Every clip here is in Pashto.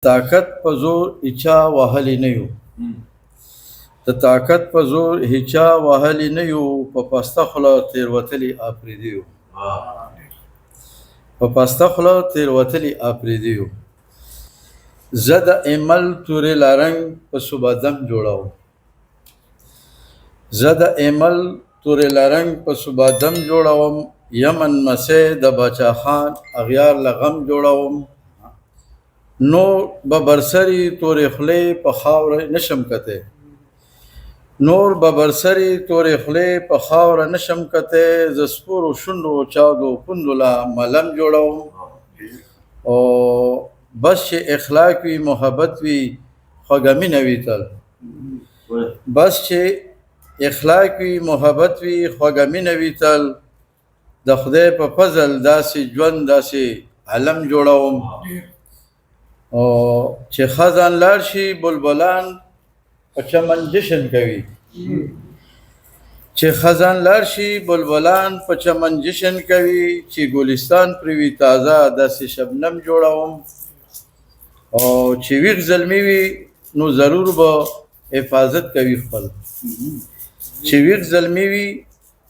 طاقت په زور هیچا وهلی نه یو د طاقت په زور هیچا وهلی نه یو په پسته خوله تېروتلي آفریدي یو په پسته خوله تېروتلي آفریدي یو زه د ایمل تورې لارنګ په صوبادم جوړوم زه د ایمل تورې لارنګ په صوبادم جوړوم یمن مسې د باچا خان اغیار لغم جوړوم نور به برسري تورې خولې په خاوره نشم کتی نور به برسري تورې خولې په خاوره نشم کتی زه سپورو شونډو چاودو پوندو له ملم جوړوم او بس چې اخلاق وي محبت وي خوږه مینه وي تل بس چې اخلاق وي محبت وي خوږه مینه وي تل د خدای په فضل داسې ژوند داسې علم جوړوم او چې خزان لاړ شي بلبلان په چمن جشن کوي چې خزان لاړ شي بلبلان په چمن جشن کوي چې ګلستان پرې وي تازه داسې شبنم جوړوم او چې ویښ زلمي وي نو ضرور به حفاظت کوي خپل چې ویښ زلمي وي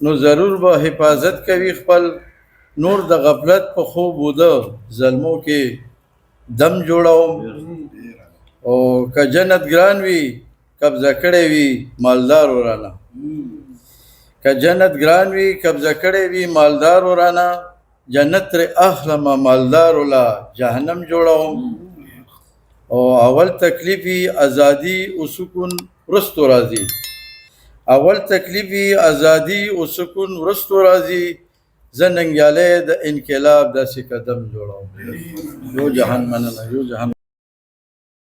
نو ضرور به حفاظت کوي خپل نور د غفلت په خوب وده زلمو کې دم جوړوم او که جنت ګران وي قبضه کړی وي مالدار ورانه که جنت ګران وي قبضه کړی وي مالدار ورانه جنت ترې اخلمه مالدار ولا جهنم جوړوم او اول تکلیف وي ازادي او سکون وروستو راځي اول تکلیف وي ازادي او سکون وروستو راځي زه ننګیالی د انقلاب داسې قدم جوړوم یو جهان مننه یو جهان